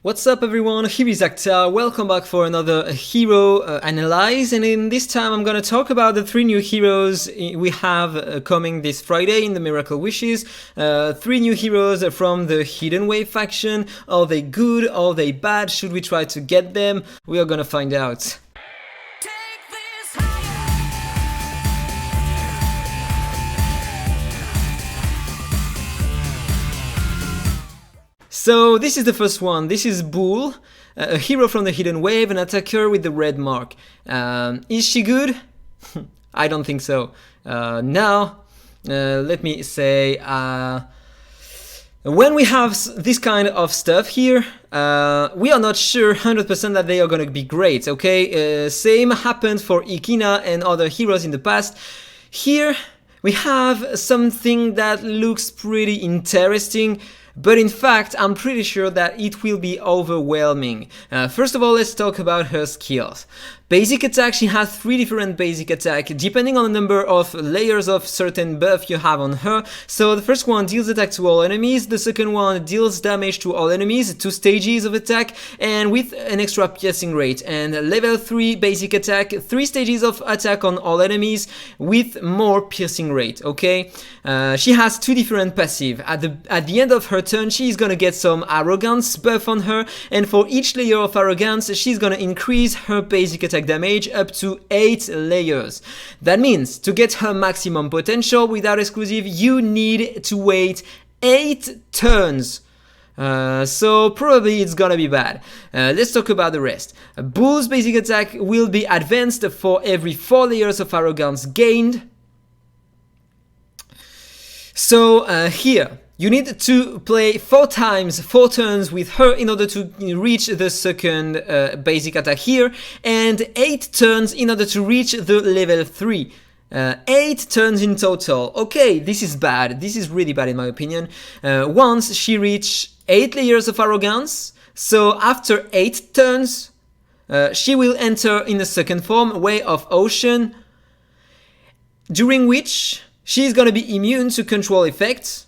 What's up everyone, here is AhkTaar, welcome back for another hero analyze, and in this time I'm gonna talk about the 3 new heroes we have coming this Friday in the Miracle Wishes. 3 new heroes from the Hidden Wave faction. Are they good? Are they bad? Should we try to get them? We are gonna find out. So this is the first one. This is Boole, a hero from the Hidden Wave, an attacker with the red mark. Is she good? I don't think so. Now, let me say, when we have this kind of stuff here, we are not sure 100% that they are going to be great, okay? Same happened for Ikina and other heroes in the past. Here, we have something that looks pretty interesting, but in fact, I'm pretty sure that it will be overwhelming. First of all, let's talk about her skills. Basic attack, she has 3 different basic attack, depending on the number of layers of certain buff you have on her. So the first one deals attack to all enemies, the second one deals damage to all enemies, 2 stages of attack, and with an extra piercing rate. And level 3 basic attack, 3 stages of attack on all enemies with more piercing rate, okay? She has 2 different passive. At the end of her turn, she's gonna get some arrogance buff on her, and for each layer of arrogance, she's gonna increase her basic attack damage up to 8 layers. That means to get her maximum potential without exclusive, you need to wait 8 turns. So probably it's gonna be bad. Let's talk about the rest. Boole's basic attack will be advanced for every 4 layers of arrogance gained. So here, you need to play 4 times 4 turns with her in order to reach the second basic attack here, and 8 turns in order to reach the level 3. 8 turns in total. Okay, this is bad. This is really bad in my opinion. Once she reaches 8 layers of arrogance, so after 8 turns, she will enter in the second form, Way of Ocean, during which she is gonna be immune to control effects.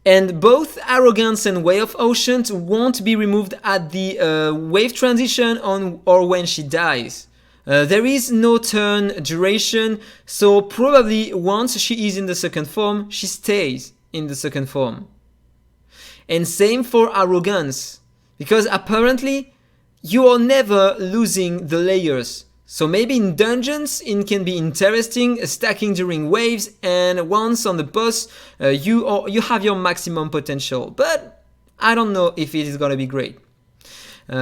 And both Arrogance and Way of Ocean won't be removed at the wave transition or when she dies. There is no turn duration, so probably once she is in the second form, she stays in the second form. And same for Arrogance, because apparently you are never losing the layers. So maybe in dungeons it can be interesting, stacking during waves, and once on the boss you have your maximum potential, but I don't know if it is gonna be great.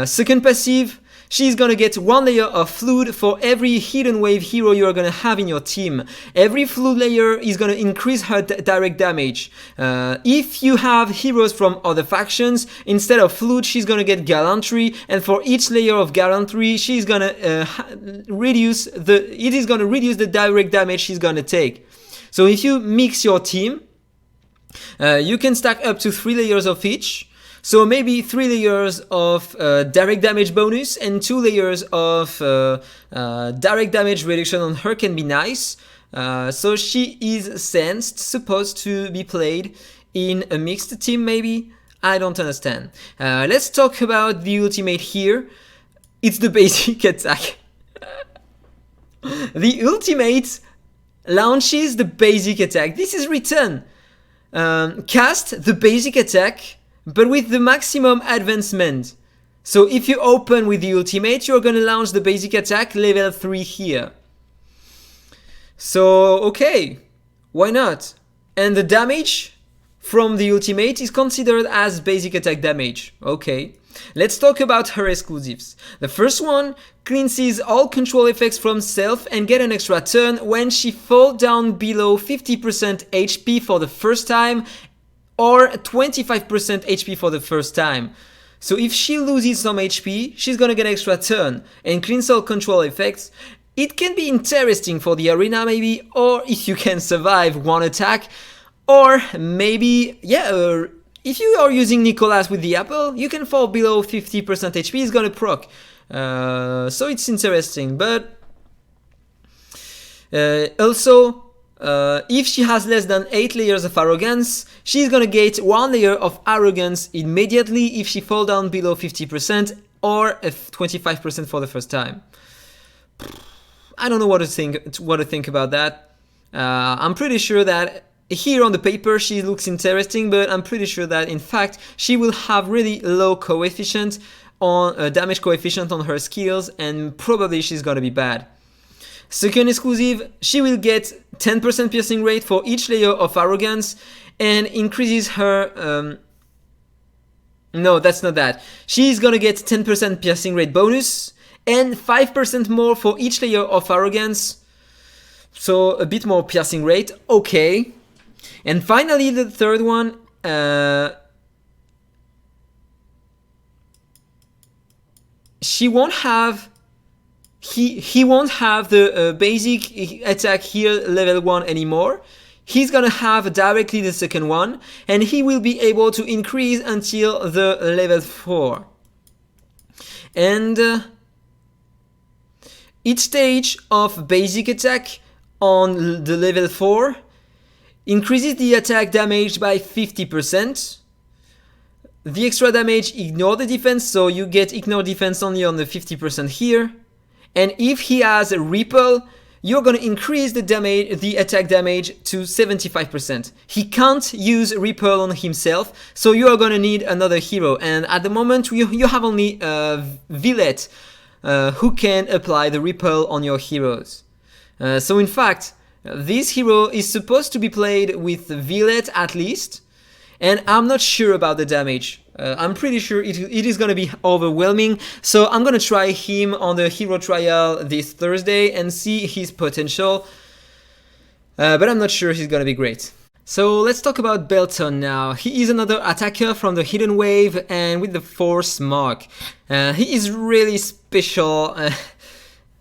Second passive, she's gonna get 1 layer of Flood for every Hidden Wave hero you are gonna have in your team. Every Flood layer is gonna increase her direct damage. If you have heroes from other factions, instead of Flood, she's gonna get Gallantry, and for each layer of Gallantry, she's gonna reduce the direct damage she's gonna take. So if you mix your team, you can stack up to 3 layers of each. So maybe 3 layers of direct damage bonus and 2 layers of direct damage reduction on her can be nice. So she is supposed to be played in a mixed team maybe? I don't understand. Let's talk about the ultimate here. It's the basic attack. The ultimate launches the basic attack. This is written. Cast the basic attack, but with the maximum advancement. So if you open with the ultimate, you're gonna launch the basic attack level 3 here. So okay, why not? And the damage from the ultimate is considered as basic attack damage. Okay, let's talk about her exclusives. The first one cleanses all control effects from self and get an extra turn when she falls down below 50% HP for the first time, or 25% HP for the first time. So if she loses some HP, she's gonna get extra turn and cleanse all control effects. It can be interesting for the arena maybe, or if you can survive 1 attack, or maybe, if you are using Nicholas with the apple, you can fall below 50% HP, it's gonna proc. So it's interesting, but also if she has less than 8 layers of arrogance, she's gonna get 1 layer of arrogance immediately if she falls down below 50% or 25% for the first time. I don't know what to think about that. I'm pretty sure that here on the paper she looks interesting, but I'm pretty sure that in fact she will have really low coefficient on damage coefficient on her skills, and probably she's gonna be bad. Second exclusive, she will get 10% piercing rate for each layer of arrogance and increases her... no, that's not that. She's gonna get 10% piercing rate bonus and 5% more for each layer of arrogance. So a bit more piercing rate, okay. And finally the third one, she won't have... He won't have the basic attack here level 1 anymore. He's gonna have directly the second one, and he will be able to increase until the level 4. And each stage of basic attack on the level 4 increases the attack damage by 50%. The extra damage ignore the defense, so you get ignore defense only on the 50% here. And if he has a repel, you're gonna increase the attack damage to 75%. He can't use repel on himself, so you are gonna need another hero. And at the moment, you have only Villette who can apply the repel on your heroes. So in fact, this hero is supposed to be played with Villette at least, and I'm not sure about the damage. I'm pretty sure it is going to be overwhelming, so I'm going to try him on the hero trial this Thursday and see his potential, but I'm not sure he's going to be great. So let's talk about Belton now. He is another attacker from the Hidden Wave and with the Force mark. He is really special.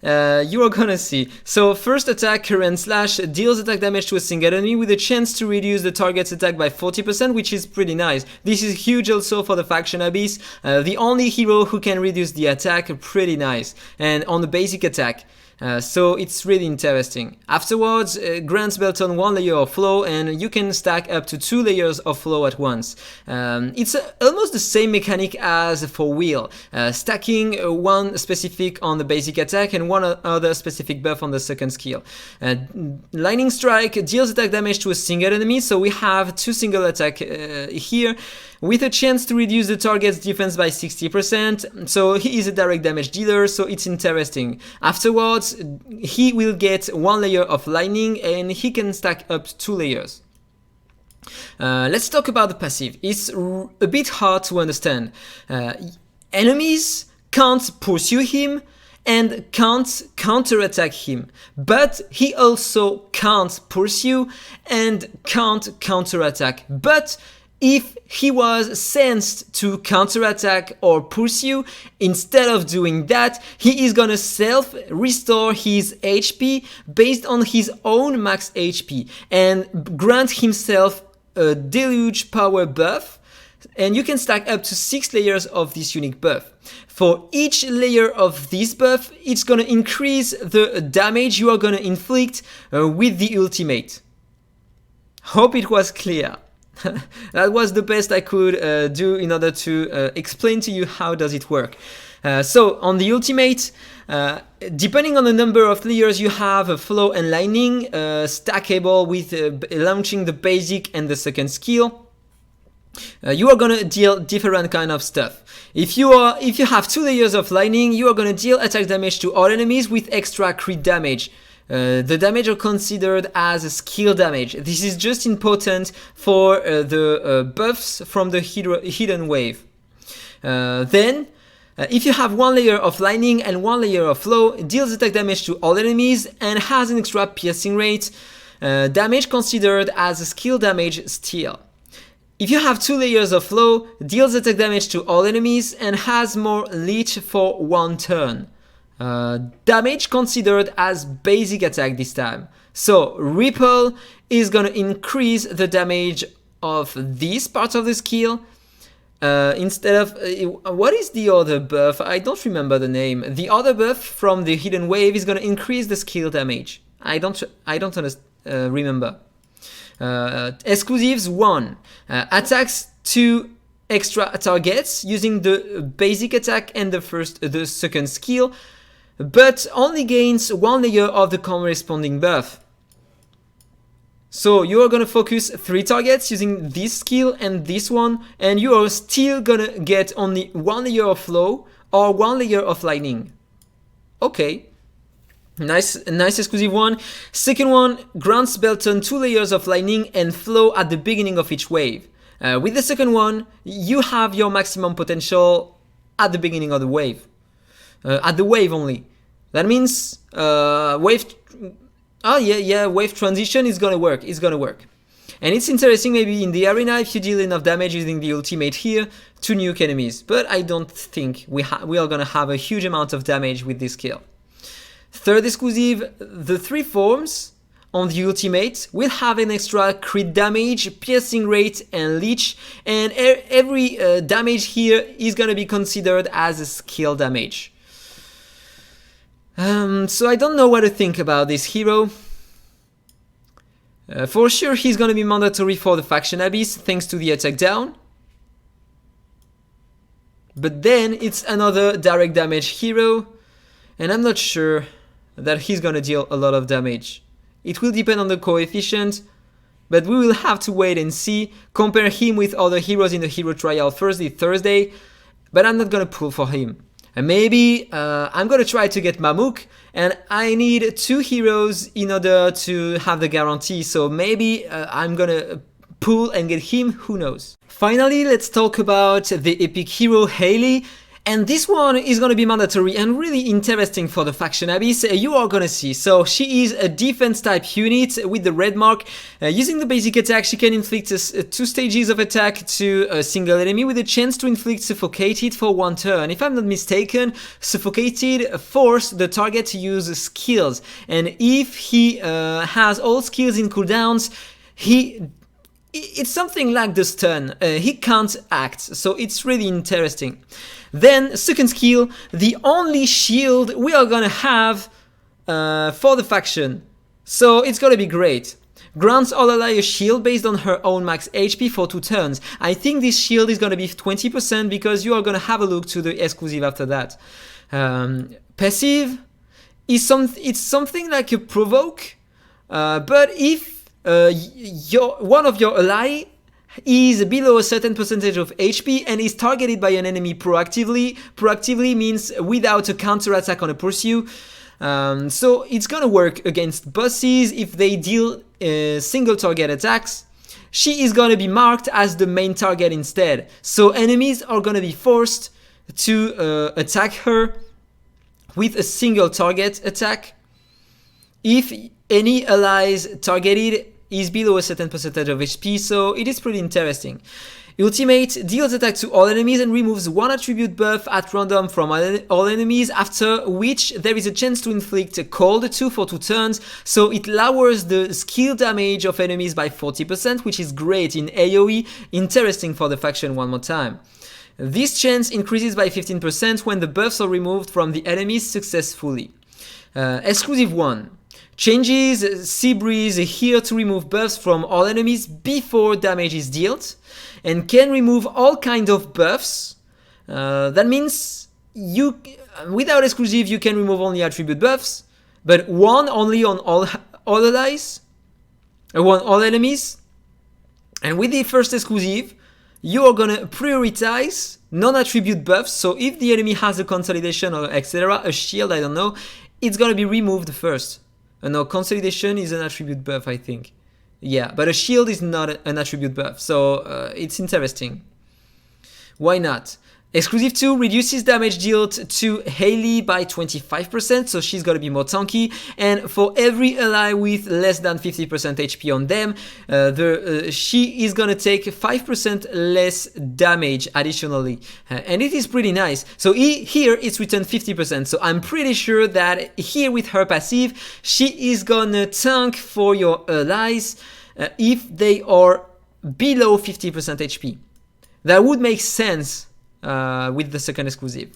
You are gonna see. So first attack, current slash, deals attack damage to a single enemy with a chance to reduce the target's attack by 40%, which is pretty nice. This is huge also for the faction Abyss. The only hero who can reduce the attack, pretty nice. And on the basic attack. So it's really interesting. Afterwards, grants Belton 1 layer of flow, and you can stack up to 2 layers of flow at once. It's almost the same mechanic as for Wheel, stacking one specific on the basic attack and one other specific buff on the second skill. Lightning Strike deals attack damage to a single enemy, so we have 2 single attack here, with a chance to reduce the target's defense by 60%, so he is a direct damage dealer, so it's interesting. Afterwards, he will get 1 layer of lightning and he can stack up 2 layers. Let's talk about the passive. It's a bit hard to understand. Enemies can't pursue him and can't counterattack him, but he also can't pursue and can't counterattack. But if he was sensed to counterattack or pursue, instead of doing that, he is gonna self-restore his HP based on his own max HP and grant himself a deluge power buff, and you can stack up to 6 layers of this unique buff. For each layer of this buff, it's gonna increase the damage you are gonna inflict with the ultimate. Hope it was clear. That was the best I could do in order to explain to you how does it work. So on the ultimate, depending on the number of layers you have, flow and lightning, stackable with launching the basic and the second skill, you are gonna deal different kind of stuff. If you have 2 layers of lightning, you are gonna deal attack damage to all enemies with extra crit damage. The damage are considered as skill damage. This is just important for the buffs from the Hidden Wave. Then, if you have 1 layer of lightning and 1 layer of flow, it deals attack damage to all enemies and has an extra piercing rate. Damage considered as skill damage still. If you have 2 layers of flow, deals attack damage to all enemies and has more leech for 1 turn. Damage considered as basic attack this time. So Ripple is gonna increase the damage of this part of the skill instead of what is the other buff? I don't remember the name. The other buff from the Hidden Wave is gonna increase the skill damage. I don't understand. remember. Exclusives 1 attacks 2 extra targets using the basic attack and the second skill, but only gains 1 layer of the corresponding buff. So you are gonna focus 3 targets using this skill and this one, and you are still gonna get only 1 layer of flow or 1 layer of lightning. Okay, nice exclusive one. Second one grants Belton 2 layers of lightning and flow at the beginning of each wave. With the second one, you have your maximum potential at the beginning of the wave. At the wave only. That means wave transition is gonna work. It's gonna work. And it's interesting maybe in the arena if you deal enough damage using the ultimate here to nuke enemies. But I don't think we are gonna have a huge amount of damage with this skill. Third exclusive, the 3 forms on the ultimate will have an extra crit damage, piercing rate, and leech. And every damage here is gonna be considered as a skill damage. So I don't know what to think about this hero. For sure he's gonna be mandatory for the faction abyss thanks to the attack down. But then it's another direct damage hero, and I'm not sure that he's gonna deal a lot of damage. It will depend on the coefficient, but we will have to wait and see. Compare him with other heroes in the hero trial Thursday, but I'm not gonna pull for him. And maybe I'm gonna try to get Mamuk, and I need 2 heroes in order to have the guarantee, so maybe I'm gonna pull and get him, who knows. Finally, let's talk about the epic hero Hayley. And this one is gonna be mandatory and really interesting for the faction abyss, you are gonna see. So she is a defense type unit with the red mark. Using the basic attack, she can inflict 2 stages of attack to a single enemy with a chance to inflict Suffocated for 1 turn. If I'm not mistaken, Suffocated force the target to use skills. And if he has all skills in cooldowns, it's something like the stun, he can't act, so it's really interesting. Then, second skill, the only shield we are gonna have for the faction, so it's gonna be great. Grants all ally a shield based on her own max HP for 2 turns. I think this shield is gonna be 20% because you are gonna have a look to the exclusive after that. Passive is it's something like a provoke, but if one of your ally is below a certain percentage of HP and is targeted by an enemy proactively means without a counter attack on a pursue. So it's gonna work against bosses if they deal single target attacks. She is gonna be marked as the main target instead. So enemies are gonna be forced to attack her with a single target attack if any allies targeted is below a certain percentage of HP, so it is pretty interesting. Ultimate deals attack to all enemies and removes 1 attribute buff at random from all enemies, after which there is a chance to inflict a cold 2 for 2 turns, so it lowers the skill damage of enemies by 40%, which is great in AoE, interesting for the faction one more time. This chance increases by 15% when the buffs are removed from the enemies successfully. Exclusive 1. Changes Sea Breeze here to remove buffs from all enemies before damage is dealt, and can remove all kind of buffs. That means without exclusive you can remove only attribute buffs, but 1 only on all allies, 1 all enemies. And with the first exclusive, you are gonna prioritize non-attribute buffs. So if the enemy has a consolidation or etc., a shield, I don't know, it's gonna be removed first. No, consolidation is an attribute buff, I think. Yeah, but a shield is not an attribute buff, so it's interesting. Why not? Exclusive 2 reduces damage dealt to Hayley by 25%, so she's gonna be more tanky, and for every ally with less than 50% HP on them, she is gonna take 5% less damage additionally, and it is pretty nice. So here it's returned 50%, so I'm pretty sure that here with her passive, she is gonna tank for your allies if they are below 50% HP. That would make sense with the second exclusive.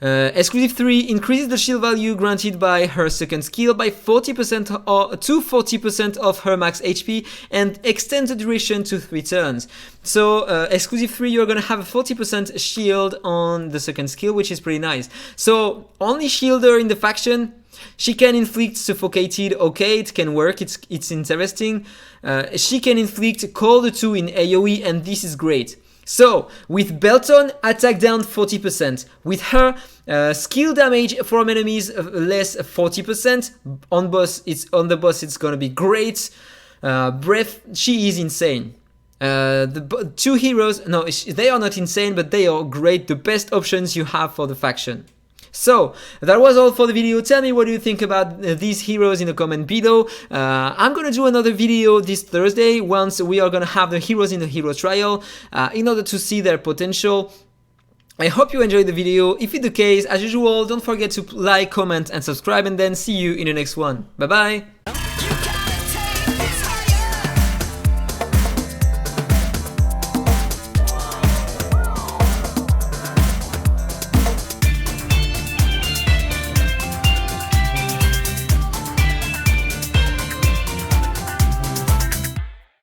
Exclusive 3 increases the shield value granted by her second skill by 40% or to 40% of her max HP and extends the duration to 3 turns. So exclusive 3, you're gonna have a 40% shield on the second skill, which is pretty nice. So only shielder in the faction. She can inflict suffocated, okay, it can work, it's interesting. She can inflict cold 2 in AoE, and this is great. So, with Belton, attack down 40%. With her, skill damage from enemies less 40%. On the boss, it's gonna be great. Breath, she is insane. The 2 heroes, no, they are not insane, but they are great. The best options you have for the faction. So, that was all for the video. Tell me what do you think about these heroes in the comment below. I'm gonna do another video this Thursday once we are gonna have the heroes in the hero trial in order to see their potential. I hope you enjoyed the video. If it's the case, as usual, don't forget to like, comment and subscribe, and then see you in the next one. Bye bye!